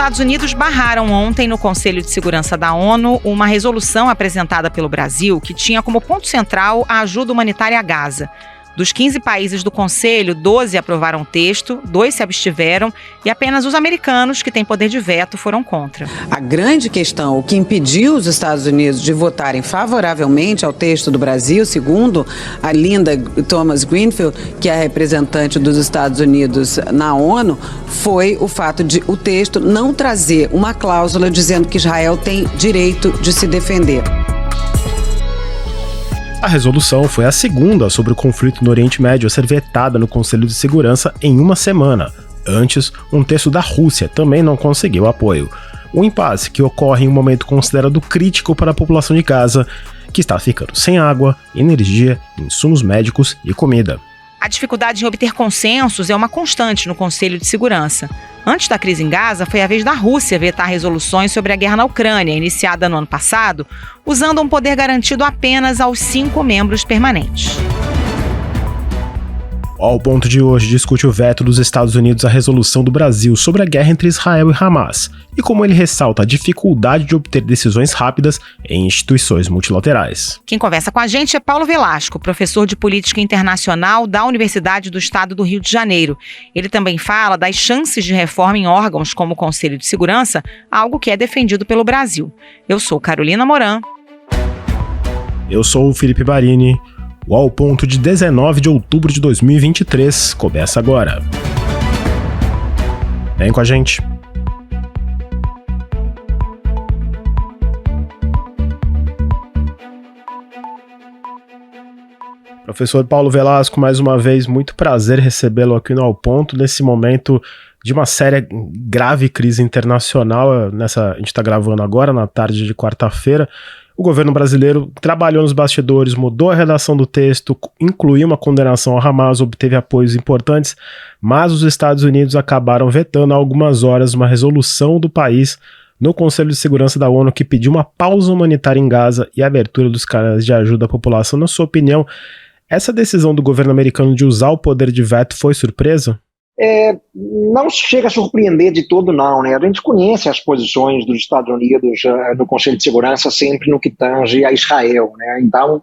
Estados Unidos barraram ontem no Conselho de Segurança da ONU uma resolução apresentada pelo Brasil que tinha como ponto central a ajuda humanitária a Gaza. Dos 15 países do Conselho, 12 aprovaram o texto, 2 se abstiveram e apenas os americanos, que têm poder de veto, foram contra. A grande questão, o que impediu os Estados Unidos de votarem favoravelmente ao texto do Brasil, segundo a Linda Thomas-Greenfield, que é a representante dos Estados Unidos na ONU, foi o fato de o texto não trazer uma cláusula dizendo que Israel tem direito de se defender. A resolução foi a segunda sobre o conflito no Oriente Médio a ser vetada no Conselho de Segurança em uma semana. Antes, um texto da Rússia também não conseguiu apoio. Um impasse que ocorre em um momento considerado crítico para a população de Gaza, que está ficando sem água, energia, insumos médicos e comida. A dificuldade em obter consensos é uma constante no Conselho de Segurança. Antes da crise em Gaza, foi a vez da Rússia vetar resoluções sobre a guerra na Ucrânia, iniciada no ano passado, usando um poder garantido apenas aos 5 membros permanentes. Ao ponto de hoje discute o veto dos Estados Unidos à resolução do Brasil sobre a guerra entre Israel e Hamas, e como ele ressalta a dificuldade de obter decisões rápidas em instituições multilaterais. Quem conversa com a gente é Paulo Velasco, professor de Política Internacional da Universidade do Estado do Rio de Janeiro. Ele também fala das chances de reforma em órgãos como o Conselho de Segurança, algo que é defendido pelo Brasil. Eu sou Carolina Moran. Eu sou o Felipe Barini. O Ao Ponto de 19 de outubro de 2023 começa agora. Vem com a gente. Professor Paulo Velasco, mais uma vez, muito prazer recebê-lo aqui no Ao Ponto, nesse momento de uma séria grave crise internacional. A gente está gravando agora, na tarde de quarta-feira. O governo brasileiro trabalhou nos bastidores, mudou a redação do texto, incluiu uma condenação ao Hamas, obteve apoios importantes, mas os Estados Unidos acabaram vetando há algumas horas uma resolução do país no Conselho de Segurança da ONU que pediu uma pausa humanitária em Gaza e a abertura dos canais de ajuda à população. Na sua opinião, essa decisão do governo americano de usar o poder de veto foi surpresa? Não chega a surpreender de todo, não, né? A gente conhece as posições dos Estados Unidos no Conselho de Segurança sempre no que tange a Israel, né? Então,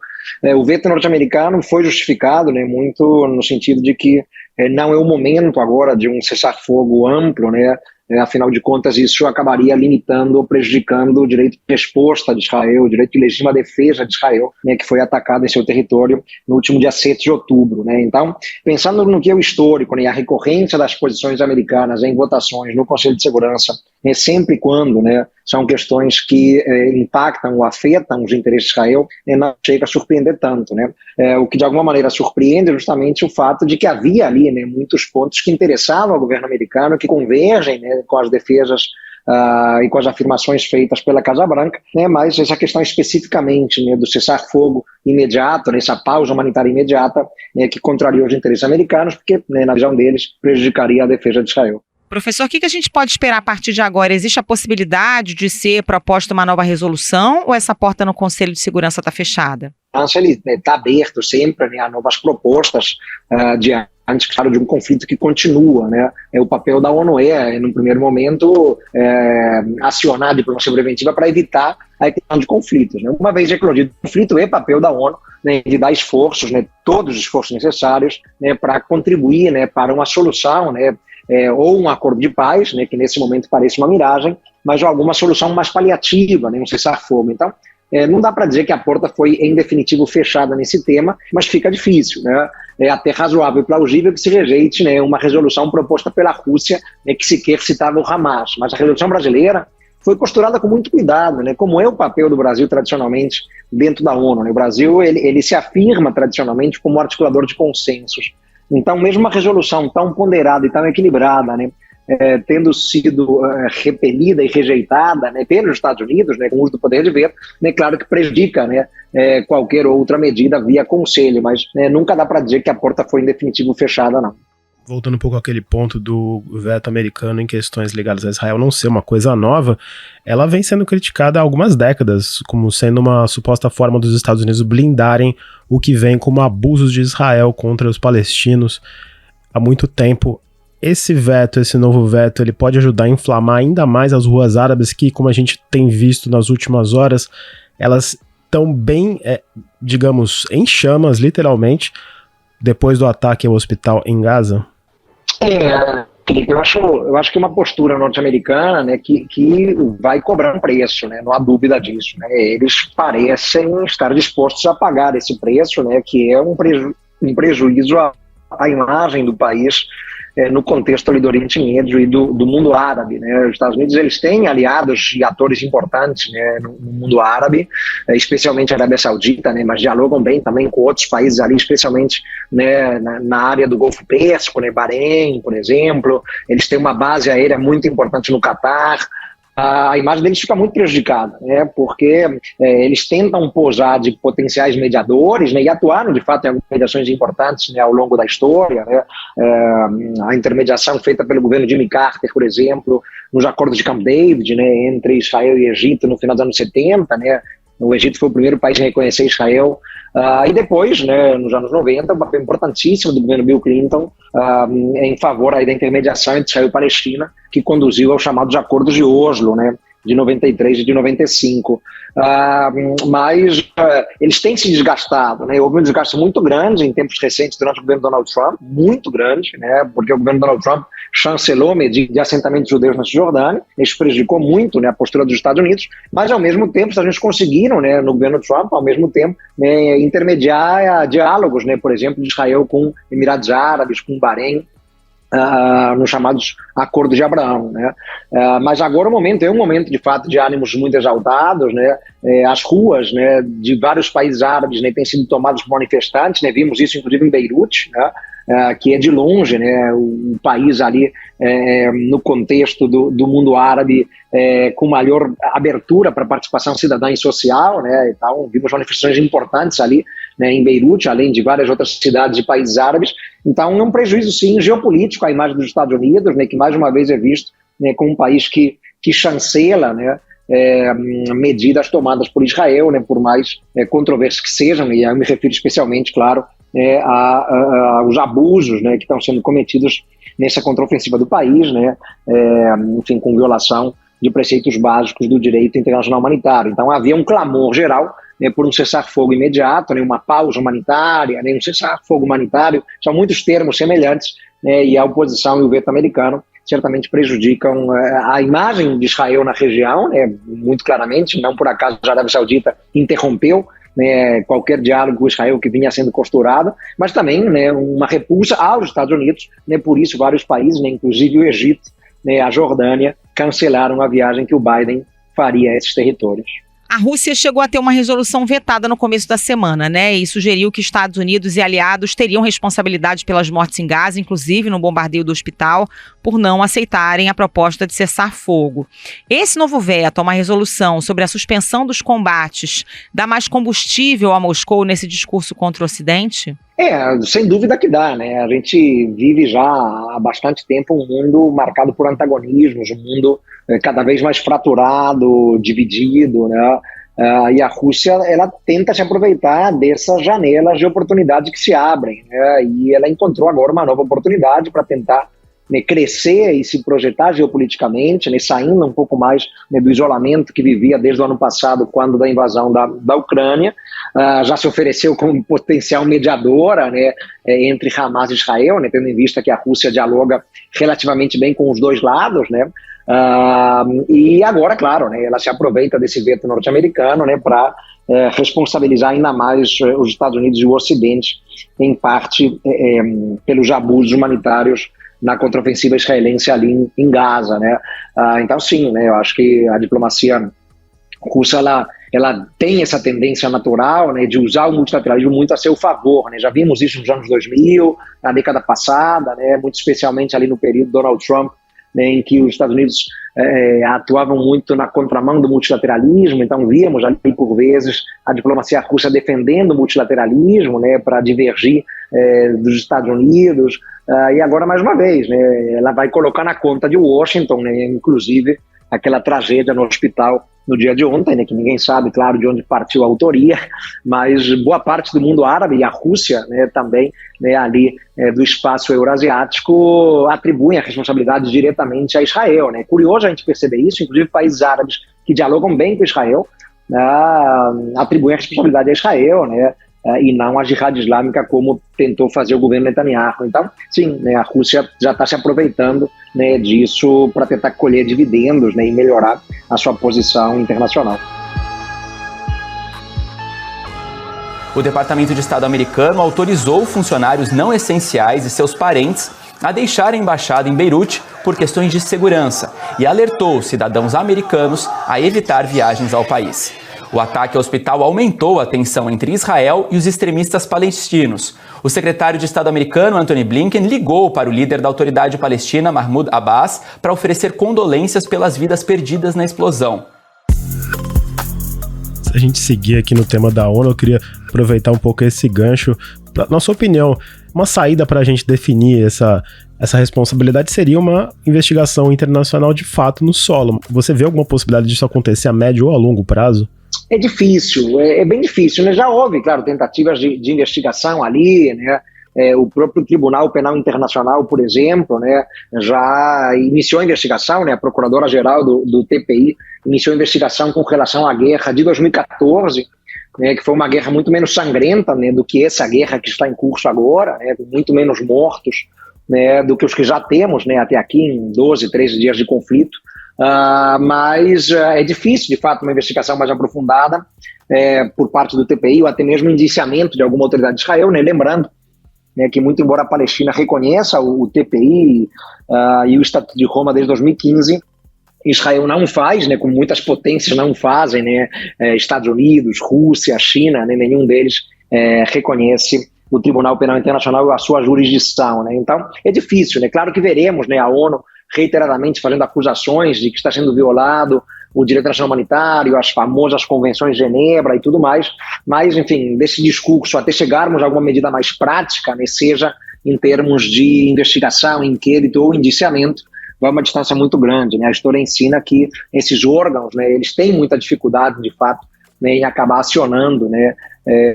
o veto norte-americano foi justificado, né, muito no sentido de que não é o momento agora de um cessar-fogo amplo, né? Afinal de contas, isso acabaria limitando ou prejudicando o direito de resposta de Israel, o direito de legítima defesa de Israel, né, que foi atacado em seu território no último dia 7 de outubro. Né? Então, pensando no que é o histórico, né, a recorrência das posições americanas em votações no Conselho de Segurança, né, sempre quando, né, são questões que impactam ou afetam os interesses de Israel, não chega a surpreender tanto. Né? O que de alguma maneira surpreende é justamente o fato de que havia ali, né, muitos pontos que interessavam ao governo americano, que convergem, né, com as defesas e com as afirmações feitas pela Casa Branca, né, mas essa questão especificamente, né, do cessar-fogo imediato, essa pausa humanitária imediata, né, que contraria os interesses americanos, porque, né, na visão deles, prejudicaria a defesa de Israel. Professor, o que a gente pode esperar a partir de agora? Existe a possibilidade de ser proposta uma nova resolução ou essa porta no Conselho de Segurança está fechada? Ele está aberto sempre, né, a novas propostas diante, claro, de um conflito que continua. Né? O papel da ONU no primeiro momento, acionar a diplomacia preventiva para evitar a eclosão de conflitos. Né? Uma vez eclodido o conflito, é papel da ONU, né, de dar esforços, né, todos os esforços necessários, né, para contribuir, né, para uma solução, né, ou um acordo de paz, né, que nesse momento parece uma miragem, mas alguma solução mais paliativa, né, um cessar-fogo. Então, não dá para dizer que a porta foi, em definitivo, fechada nesse tema, mas fica difícil. Né? É até razoável e plausível que se rejeite, né, uma resolução proposta pela Rússia, né, que sequer citava o Hamas. Mas a resolução brasileira foi costurada com muito cuidado, né, como é o papel do Brasil tradicionalmente dentro da ONU. Né? O Brasil ele se afirma tradicionalmente como articulador de consensos. Então, mesmo uma resolução tão ponderada e tão equilibrada, né, tendo sido repelida e rejeitada, né, pelos Estados Unidos, né, com o uso do poder de veto, né, claro que prejudica, né, qualquer outra medida via conselho, mas nunca dá para dizer que a porta foi em definitivo fechada, não. Voltando um pouco àquele ponto do veto americano em questões ligadas a Israel não ser uma coisa nova, ela vem sendo criticada há algumas décadas como sendo uma suposta forma dos Estados Unidos blindarem o que vem como abusos de Israel contra os palestinos. Há muito tempo esse veto, esse novo veto, ele pode ajudar a inflamar ainda mais as ruas árabes que, como a gente tem visto nas últimas horas, elas estão bem, digamos, em chamas, literalmente, depois do ataque ao hospital em Gaza? Felipe, eu acho que uma postura norte-americana, né, que vai cobrar um preço, né, não há dúvida disso, né, eles parecem estar dispostos a pagar esse preço, né, que é um prejuízo à imagem do país no contexto ali do Oriente Médio e do mundo árabe, né? Os Estados Unidos, eles têm aliados e atores importantes, né, no mundo árabe, especialmente a Arábia Saudita, né, mas dialogam bem também com outros países ali, especialmente, né, na área do Golfo Pérsico, né, Bahrein, por exemplo. Eles têm uma base aérea muito importante no Catar. A imagem deles fica muito prejudicada, né, porque eles tentam posar de potenciais mediadores, né, e atuaram, de fato, em algumas mediações importantes, né, ao longo da história, né, a intermediação feita pelo governo Jimmy Carter, por exemplo, nos acordos de Camp David, né, entre Israel e Egito no final dos anos 70, né, o Egito foi o primeiro país a reconhecer Israel, e depois, né, nos anos 90, um papel importantíssimo do governo Bill Clinton em favor aí da intermediação entre Israel e Palestina, que conduziu aos chamados acordos de Oslo, né, de 93 e de 95. Mas eles têm se desgastado, né? Houve um desgaste muito grande em tempos recentes durante o governo Donald Trump, muito grande, né? Porque o governo Donald Trump chancelou medidas de assentamentos judeus na Cisjordânia, isso prejudicou muito, né, a postura dos Estados Unidos, mas ao mesmo tempo os Estados Unidos conseguiram, né, no governo Trump, ao mesmo tempo, né, intermediar diálogos, né, por exemplo, de Israel com Emirados Árabes, com Bahrein, nos chamados Acordos de Abraão, né? Mas agora o momento é um momento de fato de ânimos muito exaltados, né? As ruas, né, de vários países árabes, né, têm sido tomadas por manifestantes, né? Vimos isso inclusive em Beirute, né? Que é de longe, né, o país ali no contexto do mundo árabe com maior abertura para participação cidadã e social, né? Então vimos manifestações importantes ali, né, em Beirute, além de várias outras cidades e países árabes. Então é um prejuízo sim geopolítico à imagem dos Estados Unidos, né, que mais uma vez é visto, né, como um país que chancela, né, medidas tomadas por Israel, né, por mais controversas que sejam, e eu me refiro especialmente, claro, aos abusos, né, que estão sendo cometidos nessa contraofensiva do país, né, enfim, com violação de preceitos básicos do direito internacional humanitário. Então havia um clamor geral, né, por um cessar-fogo imediato, né, uma pausa humanitária, né, um cessar-fogo humanitário, são muitos termos semelhantes, né, e a oposição e o veto americano certamente prejudicam a imagem de Israel na região, né, muito claramente. Não por acaso a Arábia Saudita interrompeu, né, qualquer diálogo com Israel que vinha sendo costurado, mas também, né, uma repulsa aos Estados Unidos, né, por isso vários países, né, inclusive o Egito, né, a Jordânia, cancelaram a viagem que o Biden faria a esses territórios. A Rússia chegou a ter uma resolução vetada no começo da semana, né? E sugeriu que Estados Unidos e aliados teriam responsabilidade pelas mortes em Gaza, inclusive no bombardeio do hospital, por não aceitarem a proposta de cessar fogo. Esse novo veto, uma resolução sobre a suspensão dos combates, dá mais combustível a Moscou nesse discurso contra o Ocidente? Sem dúvida que dá, né? A gente vive já há bastante tempo um mundo marcado por antagonismos, um mundo cada vez mais fraturado, dividido, né? E a Rússia, ela tenta se aproveitar dessas janelas de oportunidade que se abrem, né? E ela encontrou agora uma nova oportunidade para tentar, né, crescer e se projetar geopoliticamente, né, saindo um pouco mais, né, do isolamento que vivia desde o ano passado, quando da invasão da Ucrânia. Já se ofereceu como potencial mediadora, né, entre Hamas e Israel, né, tendo em vista que a Rússia dialoga relativamente bem com os dois lados, né, e agora, claro, né, ela se aproveita desse veto norte-americano, né, para responsabilizar ainda mais os Estados Unidos e o Ocidente, em parte pelos abusos humanitários na contraofensiva israelense ali em Gaza, né? Então sim, né, eu acho que a diplomacia russa, ela tem essa tendência natural, né, de usar o multilateralismo muito a seu favor, né? Já vimos isso nos anos 2000, na década passada, né, muito especialmente ali no período Donald Trump, né, em que os Estados Unidos atuavam muito na contramão do multilateralismo. Então víamos ali por vezes a diplomacia russa defendendo o multilateralismo, né, para divergir dos Estados Unidos, e agora mais uma vez, né, ela vai colocar na conta de Washington, né, inclusive aquela tragédia no hospital, no dia de ontem, né, que ninguém sabe, claro, de onde partiu a autoria, mas boa parte do mundo árabe e a Rússia, né, também, né, ali do espaço eurasiático atribuem a responsabilidade diretamente a Israel, né. Curioso a gente perceber isso, inclusive países árabes que dialogam bem com Israel, atribuem a responsabilidade a Israel, né, e não a Jihad Islâmica, como tentou fazer o governo Netanyahu. Então, sim, né, a Rússia já está se aproveitando, né, disso para tentar colher dividendos, né, e melhorar a sua posição internacional. O Departamento de Estado americano autorizou funcionários não essenciais e seus parentes a deixar a embaixada em Beirute por questões de segurança e alertou cidadãos americanos a evitar viagens ao país. O ataque ao hospital aumentou a tensão entre Israel e os extremistas palestinos. O secretário de Estado americano, Antony Blinken, ligou para o líder da autoridade palestina, Mahmoud Abbas, para oferecer condolências pelas vidas perdidas na explosão. Se a gente seguir aqui no tema da ONU, eu queria aproveitar um pouco esse gancho. Na sua opinião, uma saída para a gente definir essa responsabilidade seria uma investigação internacional de fato no solo. Você vê alguma possibilidade disso acontecer a médio ou a longo prazo? É difícil, é bem difícil, né? Já houve, claro, tentativas de investigação ali, né? O próprio Tribunal Penal Internacional, por exemplo, né, já iniciou a investigação, né? A Procuradora-Geral do TPI iniciou a investigação com relação à guerra de 2014, né, que foi uma guerra muito menos sangrenta, né, do que essa guerra que está em curso agora, né, com muito menos mortos, né, do que os que já temos, né, até aqui em 12, 13 dias de conflito. Mas é difícil, de fato, uma investigação mais aprofundada por parte do TPI, ou até mesmo indiciamento de alguma autoridade de Israel, né? Lembrando, né, que muito embora a Palestina reconheça o TPI e o Estatuto de Roma desde 2015, Israel não faz, né, como muitas potências não fazem, né, Estados Unidos, Rússia, China, né, nenhum deles reconhece o Tribunal Penal Internacional e a sua jurisdição, né? Então é difícil, né? Claro que veremos, né, a ONU reiteradamente fazendo acusações de que está sendo violado o direito internacional humanitário, as famosas convenções de Genebra e tudo mais, mas, enfim, desse discurso até chegarmos a alguma medida mais prática, né, seja em termos de investigação, inquérito ou indiciamento, vai uma distância muito grande, né? A história ensina que esses órgãos, né, eles têm muita dificuldade, de fato, né, em acabar acionando, né,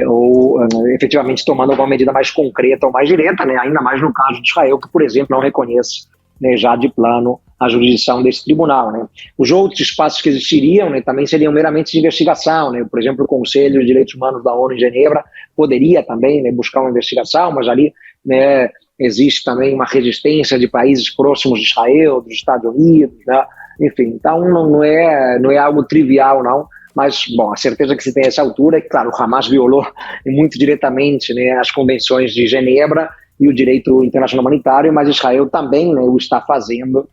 ou efetivamente tomando alguma medida mais concreta ou mais direta, né, ainda mais no caso de Israel, que, por exemplo, não reconhece, né, já de plano a jurisdição desse tribunal, né. Os outros espaços que existiriam, né, também seriam meramente de investigação, né. Por exemplo, o Conselho de Direitos Humanos da ONU em Genebra poderia também, né, buscar uma investigação, mas ali, né, existe também uma resistência de países próximos de Israel, dos Estados Unidos, né. Enfim, então não é algo trivial, não. Mas, bom, a certeza que se tem a essa altura é que, claro, o Hamas violou muito diretamente, né, as convenções de Genebra e o direito internacional humanitário, mas Israel também, né, o está fazendo,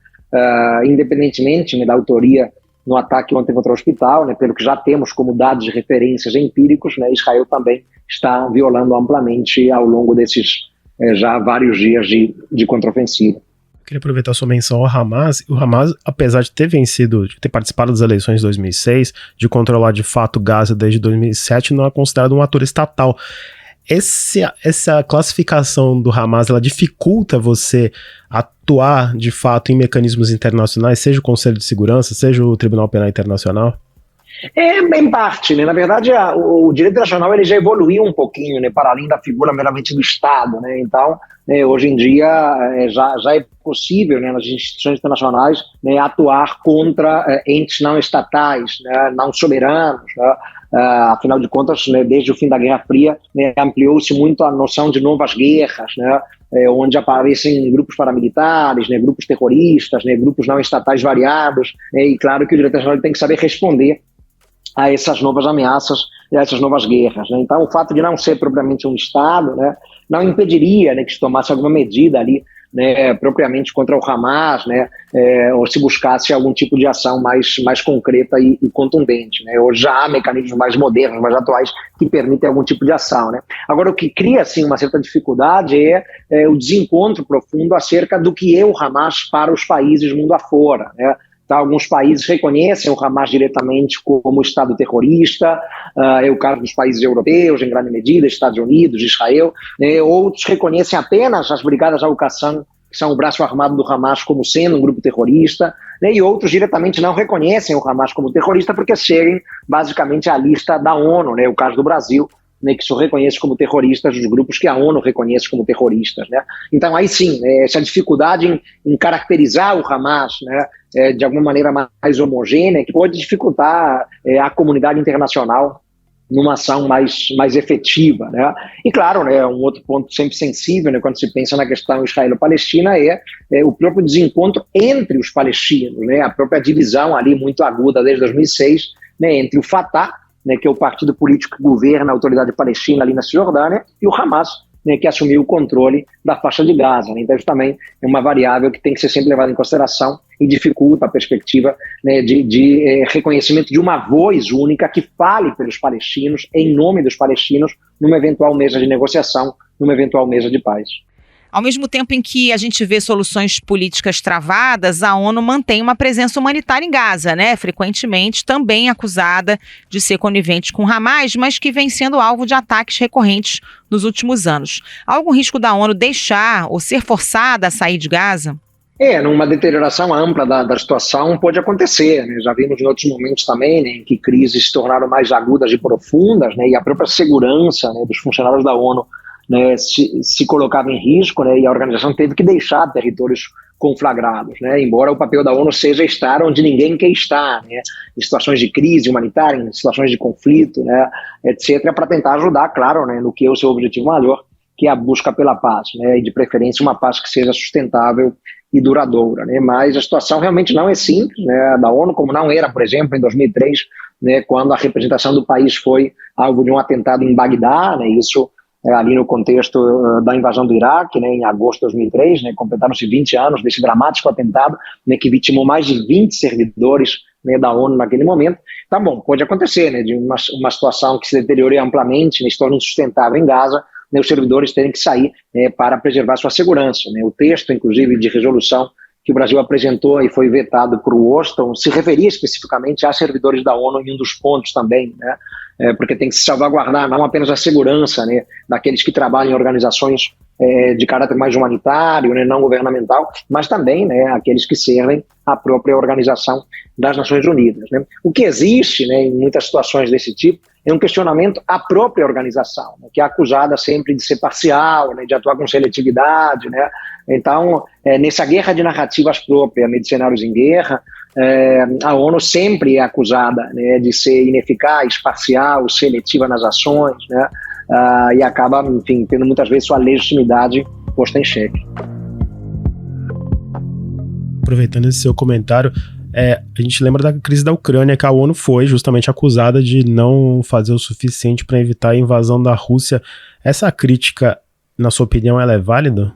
independentemente, né, da autoria no ataque ontem contra o hospital, né, pelo que já temos como dados de referências empíricos, né, Israel também está violando amplamente ao longo desses já vários dias de contraofensiva. Queria aproveitar a sua menção ao Hamas. O Hamas, apesar de ter vencido, de ter participado das eleições de 2006, de controlar de fato Gaza desde 2007, não é considerado um ator estatal. Essa classificação do Hamas, ela dificulta você atuar de fato em mecanismos internacionais, seja o Conselho de Segurança, seja o Tribunal Penal Internacional? Em parte, né? Na verdade, o direito internacional ele já evoluiu um pouquinho, né, para além da figura meramente do Estado, né? Então, hoje em dia já é possível, né, nas instituições internacionais, né, atuar contra entes não estatais, né, não soberanos, né? Afinal de contas, né, desde o fim da Guerra Fria, né, ampliou-se muito a noção de novas guerras, né, onde aparecem grupos paramilitares, né, grupos terroristas, né, grupos não estatais variados, né, e claro que o direito internacional tem que saber responder a essas novas ameaças e a essas novas guerras, né? Então, o fato de não ser propriamente um Estado, né, não impediria, né, que se tomasse alguma medida ali, né, propriamente contra o Hamas, né, ou se buscasse algum tipo de ação mais concreta e contundente, né? Hoje já há mecanismos mais modernos, mais atuais, que permitem algum tipo de ação, né? Agora, o que cria, assim, uma certa dificuldade é o desencontro profundo acerca do que é o Hamas para os países mundo afora, né? Tá, alguns países reconhecem o Hamas diretamente como Estado terrorista, é o caso dos países europeus, em grande medida, Estados Unidos, Israel, né? Outros reconhecem apenas as brigadas al-Qassam que são o braço armado do Hamas, como sendo um grupo terrorista, né, e outros diretamente não reconhecem o Hamas como terrorista porque seguem basicamente a lista da ONU, né, o caso do Brasil, né, que só reconhece como terroristas os grupos que a ONU reconhece como terroristas, né? Então aí sim, essa dificuldade em caracterizar o Hamas, né, de alguma maneira mais homogênea, que pode dificultar a comunidade internacional numa ação mais efetiva, né? E claro, né, um outro ponto sempre sensível, né, quando se pensa na questão israelo-palestina é o próprio desencontro entre os palestinos, né, a própria divisão ali muito aguda desde 2006, né, entre o Fatah, né, que é o partido político que governa a autoridade palestina ali na Cisjordânia, e o Hamas, né, que assumiu o controle da faixa de Gaza, né? Então isso também é uma variável que tem que ser sempre levada em consideração e dificulta a perspectiva, né, de reconhecimento de uma voz única que fale pelos palestinos, em nome dos palestinos, numa eventual mesa de negociação, numa eventual mesa de paz. Ao mesmo tempo em que a gente vê soluções políticas travadas, a ONU mantém uma presença humanitária em Gaza, né? Frequentemente também acusada de ser conivente com Hamas, mas que vem sendo alvo de ataques recorrentes nos últimos anos. Há algum risco da ONU deixar ou ser forçada a sair de Gaza? Numa deterioração ampla da situação pode acontecer, né? Já vimos em outros momentos também, né, em que crises se tornaram mais agudas e profundas, né, e a própria segurança, né, dos funcionários da ONU, né, se colocava em risco, né, e a organização teve que deixar territórios conflagrados, né, embora o papel da ONU seja estar onde ninguém quer estar, né, em situações de crise humanitária, em situações de conflito, né, etc., para tentar ajudar, claro, né, no que é o seu objetivo maior, que é a busca pela paz, né, e de preferência uma paz que seja sustentável e duradoura, né, mas a situação realmente não é simples, né, da ONU, como não era, por exemplo, em 2003, né, quando a representação do país foi alvo de um atentado em Bagdá, né, isso ali no contexto da invasão do Iraque, né, em agosto de 2003, né, completaram-se 20 anos desse dramático atentado, né, que vitimou mais de 20 servidores, né, da ONU naquele momento. Tá bom, pode acontecer, né, de uma situação que se deteriore amplamente, né, se torne insustentável em Gaza, né, os servidores terem que sair, né, para preservar sua segurança, né. O texto, inclusive, de resolução que o Brasil apresentou e foi vetado por Washington se referia especificamente a servidores da ONU em um dos pontos também, né, porque tem que se salvaguardar não apenas a segurança, né, daqueles que trabalham em organizações de caráter mais humanitário, né, não governamental, mas também, né, aqueles que servem a própria Organização das Nações Unidas, né. O que existe, né, em muitas situações desse tipo é um questionamento à própria organização, né, que é acusada sempre de ser parcial, né, de atuar com seletividade, né. Então, nessa guerra de narrativas próprias, né, de cenários em guerra, a ONU sempre é acusada, né, de ser ineficaz, parcial, seletiva nas ações, né, e acaba, enfim, tendo muitas vezes sua legitimidade posta em xeque. Aproveitando esse seu comentário, a gente lembra da crise da Ucrânia, que a ONU foi justamente acusada de não fazer o suficiente para evitar a invasão da Rússia. Essa crítica, na sua opinião, ela é válida?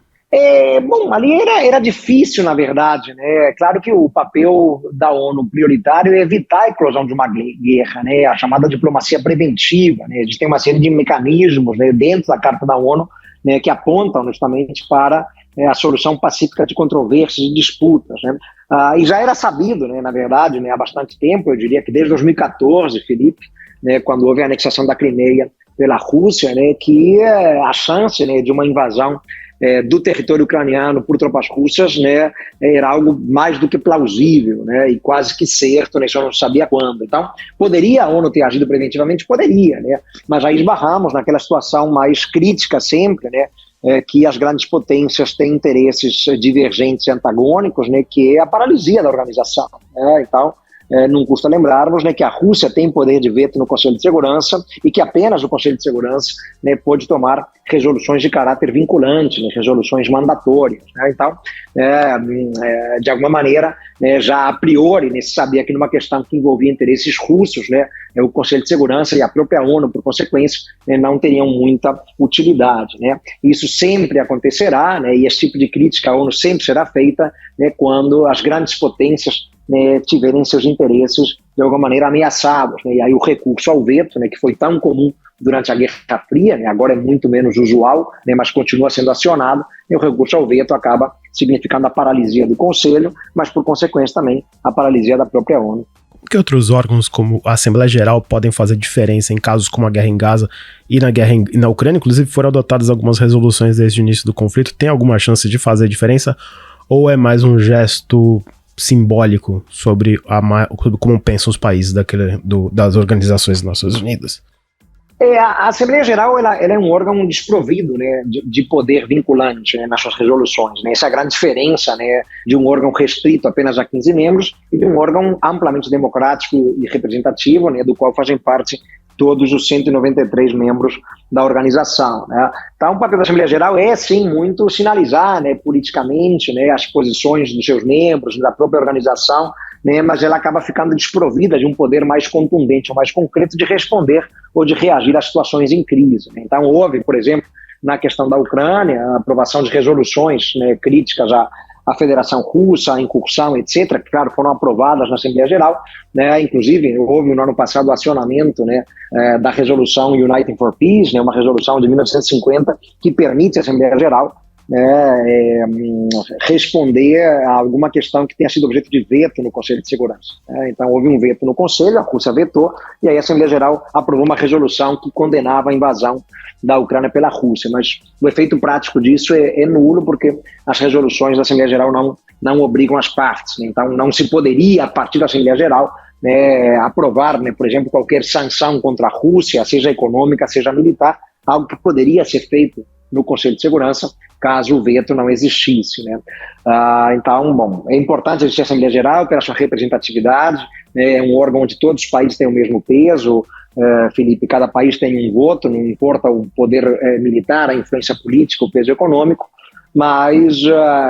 Bom, ali era difícil, na verdade, né? Claro que o papel da ONU prioritário é evitar a eclosão de uma guerra, né? A chamada diplomacia preventiva, né? A gente tem uma série de mecanismos, né, dentro da Carta da ONU, né, que apontam justamente para a solução pacífica de controvérsias e disputas, né? E já era sabido, né, na verdade, né, há bastante tempo, eu diria que desde 2014, Felipe, né, quando houve a anexação da Crimeia pela Rússia, né, que a chance, né, de uma invasão do território ucraniano por tropas russas, né, era algo mais do que plausível, né, e quase que certo, né, só não sabia quando. Então, poderia a ONU ter agido preventivamente? Poderia, né, mas aí esbarramos naquela situação mais crítica sempre, né, que as grandes potências têm interesses divergentes e antagônicos, né, que é a paralisia da organização, né. Então, não custa lembrarmos, né, que a Rússia tem poder de veto no Conselho de Segurança e que apenas o Conselho de Segurança, né, pode tomar resoluções de caráter vinculante, né, resoluções mandatórias, né. Então, de alguma maneira, né, já a priori, né, se sabia que numa questão que envolvia interesses russos, né, o Conselho de Segurança e a própria ONU, por consequência, né, não teriam muita utilidade, né. Isso sempre acontecerá, né, e esse tipo de crítica à ONU sempre será feita, né, quando as grandes potências, né, tiverem seus interesses de alguma maneira ameaçados, né, e aí o recurso ao veto, né, que foi tão comum durante a Guerra Fria, né, agora é muito menos usual, né, mas continua sendo acionado, e o recurso ao veto acaba significando a paralisia do Conselho, mas por consequência também a paralisia da própria ONU. que outros órgãos, como a Assembleia Geral, podem fazer diferença em casos como a guerra em Gaza e na guerra na Ucrânia? Inclusive, foram adotadas algumas resoluções desde o início do conflito. Tem alguma chance de fazer diferença? Ou é mais um gesto simbólico sobre como pensam os países das organizações das Nações Unidas? A Assembleia Geral ela é um órgão desprovido, né, de poder vinculante, né, nas suas resoluções. Né? Essa é a grande diferença, né, de um órgão restrito apenas a 15 membros e de um órgão amplamente democrático e representativo, né, do qual fazem parte todos os 193 membros da organização. Né? Então, o papel da Assembleia Geral é, sim, muito sinalizar, né, politicamente, né, as posições dos seus membros, da própria organização, né, mas ela acaba ficando desprovida de um poder mais contundente ou mais concreto de responder ou de reagir a situações em crise. Né? Então, houve, por exemplo, na questão da Ucrânia, a aprovação de resoluções, né, críticas à Federação Russa, à incursão, etc., que, claro, foram aprovadas na Assembleia Geral. Né? Inclusive, houve no ano passado o acionamento, né, da resolução Uniting for Peace, né, uma resolução de 1950 que permite à Assembleia Geral, né, responder a alguma questão que tenha sido objeto de veto no Conselho de Segurança. Então, houve um veto no Conselho, a Rússia vetou, e aí a Assembleia Geral aprovou uma resolução que condenava a invasão da Ucrânia pela Rússia, mas o efeito prático disso é nulo, porque as resoluções da Assembleia Geral não obrigam as partes, né? Então não se poderia, a partir da Assembleia Geral, né, aprovar, né, por exemplo, qualquer sanção contra a Rússia, seja econômica, seja militar, algo que poderia ser feito no Conselho de Segurança, caso o veto não existisse. Né? Então, bom, é importante existir a Assembleia Geral pela sua representatividade, né, é um órgão onde todos os países têm o mesmo peso. Felipe, cada país tem um voto, não importa o poder militar, a influência política, o peso econômico, mas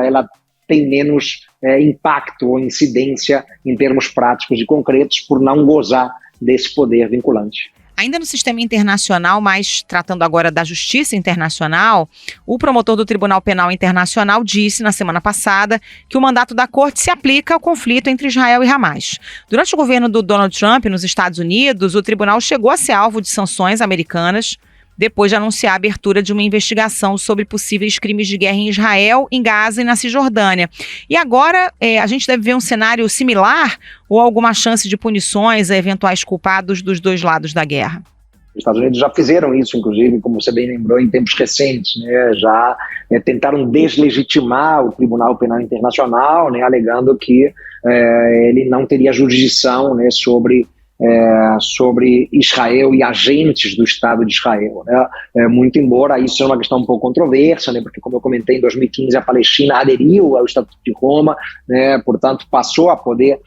ela tem menos impacto ou incidência em termos práticos e concretos por não gozar desse poder vinculante. Ainda no sistema internacional, mas tratando agora da justiça internacional, o promotor do Tribunal Penal Internacional disse na semana passada que o mandato da corte se aplica ao conflito entre Israel e Hamas. Durante o governo do Donald Trump nos Estados Unidos, o tribunal chegou a ser alvo de sanções americanas depois de anunciar a abertura de uma investigação sobre possíveis crimes de guerra em Israel, em Gaza e na Cisjordânia. E agora a gente deve ver um cenário similar ou alguma chance de punições a eventuais culpados dos dois lados da guerra? Os Estados Unidos já fizeram isso, inclusive, como você bem lembrou, em tempos recentes, né? Já tentaram deslegitimar o Tribunal Penal Internacional, né? Alegando que ele não teria jurisdição, né? sobre Israel e agentes do Estado de Israel. Né? Muito embora isso seja uma questão um pouco controversa, né? Porque, como eu comentei, em 2015 a Palestina aderiu ao Estatuto de Roma, né? Portanto passou a poder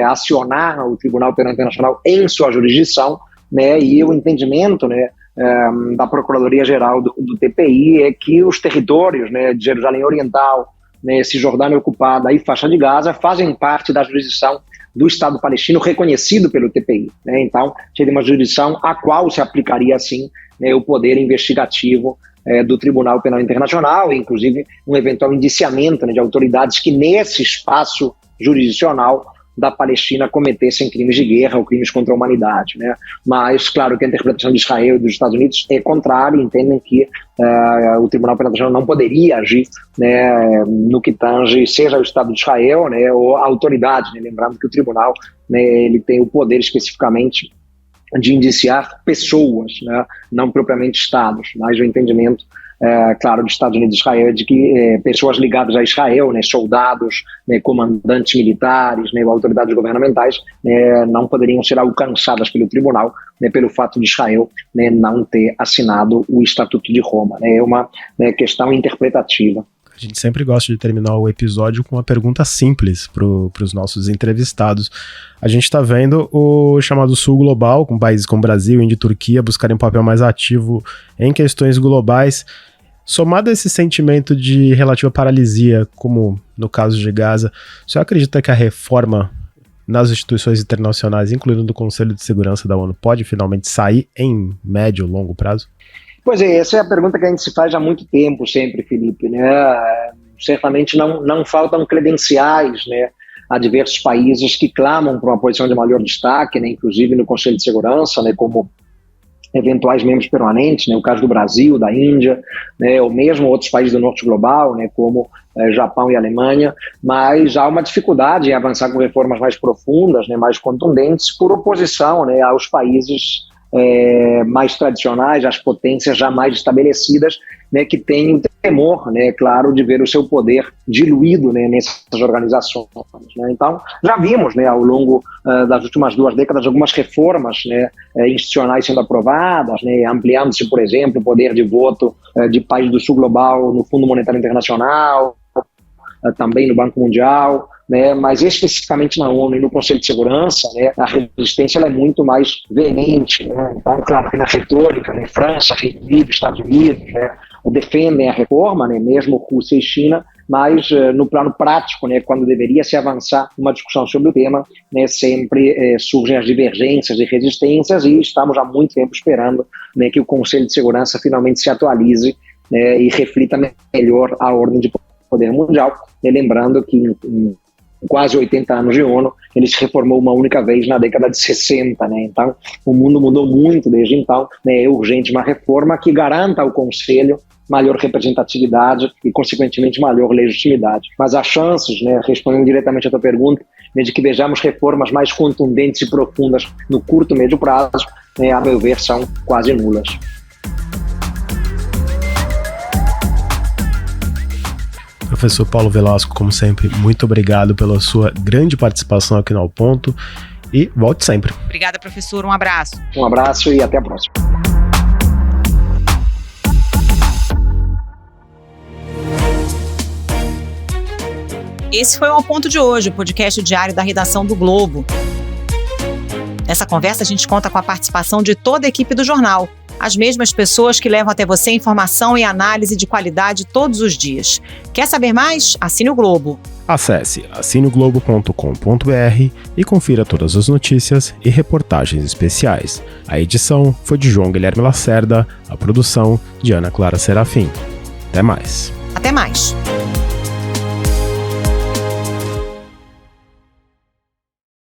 acionar o Tribunal Penal Internacional em sua jurisdição, né? E o entendimento, né, da Procuradoria-Geral do TPI é que os territórios, né, de Jerusalém Oriental, né, Cisjordânia ocupada e faixa de Gaza fazem parte da jurisdição do Estado palestino reconhecido pelo TPI. Né? Então, seria uma jurisdição a qual se aplicaria, assim, né, o poder investigativo do Tribunal Penal Internacional, inclusive um eventual indiciamento, né, de autoridades que nesse espaço jurisdicional da Palestina cometessem crimes de guerra ou crimes contra a humanidade. Né? Mas, claro, que a interpretação de Israel e dos Estados Unidos é contrária, entendem que o Tribunal Penal Internacional não poderia agir, né, no que tange, seja o Estado de Israel, né, ou a autoridade, né? Lembrando que o Tribunal, né, ele tem o poder especificamente de indiciar pessoas, né, não propriamente Estados, mas o entendimento claro, dos Estados Unidos e Israel, de que pessoas ligadas a Israel, né, soldados, né, comandantes militares, né, autoridades governamentais, não poderiam ser alcançadas pelo tribunal, né, pelo fato de Israel, né, não ter assinado o Estatuto de Roma. Né, é uma, né, questão interpretativa. A gente sempre gosta de terminar o episódio com uma pergunta simples para os nossos entrevistados. A gente está vendo o chamado Sul Global, com países como Brasil, Índia e Turquia, buscarem um papel mais ativo em questões globais. Somado a esse sentimento de relativa paralisia, como no caso de Gaza, o senhor acredita que a reforma nas instituições internacionais, incluindo do Conselho de Segurança da ONU, pode finalmente sair em médio ou longo prazo? Pois é, essa é a pergunta que a gente se faz há muito tempo sempre, Felipe. Né? Certamente não faltam credenciais, né, a diversos países que clamam por uma posição de maior destaque, né, inclusive no Conselho de Segurança, né, como eventuais membros permanentes, né, o caso do Brasil, da Índia, né, ou mesmo outros países do norte global, né, como Japão e Alemanha, mas há uma dificuldade em avançar com reformas mais profundas, né, mais contundentes, por oposição, né, aos países mais tradicionais, às potências já mais estabelecidas, né, que têm o temor, né, claro, de ver o seu poder diluído, né, nessas organizações. Né. Então, já vimos, né, ao longo das últimas 2 décadas algumas reformas, né, institucionais sendo aprovadas, né, ampliando-se, por exemplo, o poder de voto de países do sul global no Fundo Monetário Internacional, também no Banco Mundial, né, mas especificamente na ONU e no Conselho de Segurança, né, a resistência ela é muito mais veemente. Né. Então, claro que na retórica, né, França, Reino Unido, Estados Unidos, né, defendem a reforma, né, mesmo Rússia e China, mas no plano prático, né, quando deveria se avançar uma discussão sobre o tema, né, sempre surgem as divergências e resistências, e estamos há muito tempo esperando, né, que o Conselho de Segurança finalmente se atualize, né, e reflita melhor a ordem de poder mundial, né, lembrando que em quase 80 anos de ONU, ele se reformou uma única vez na década de 60, né? Então o mundo mudou muito desde então, né? É urgente uma reforma que garanta ao Conselho maior representatividade e, consequentemente, maior legitimidade. Mas as chances, né, respondendo diretamente à tua pergunta, né, de que vejamos reformas mais contundentes e profundas no curto e médio prazo, né, a meu ver, são quase nulas. Professor Paulo Velasco, como sempre, muito obrigado pela sua grande participação aqui no Ao Ponto e volte sempre. Obrigada, professor. Um abraço. Um abraço e até a próxima. Esse foi o Ao Ponto de hoje, o podcast diário da redação do Globo. Nessa conversa, a gente conta com a participação de toda a equipe do jornal. As mesmas pessoas que levam até você informação e análise de qualidade todos os dias. Quer saber mais? Assine o Globo. Acesse assineglobo.com.br e confira todas as notícias e reportagens especiais. A edição foi de João Guilherme Lacerda, a produção de Ana Clara Serafim. Até mais. Até mais.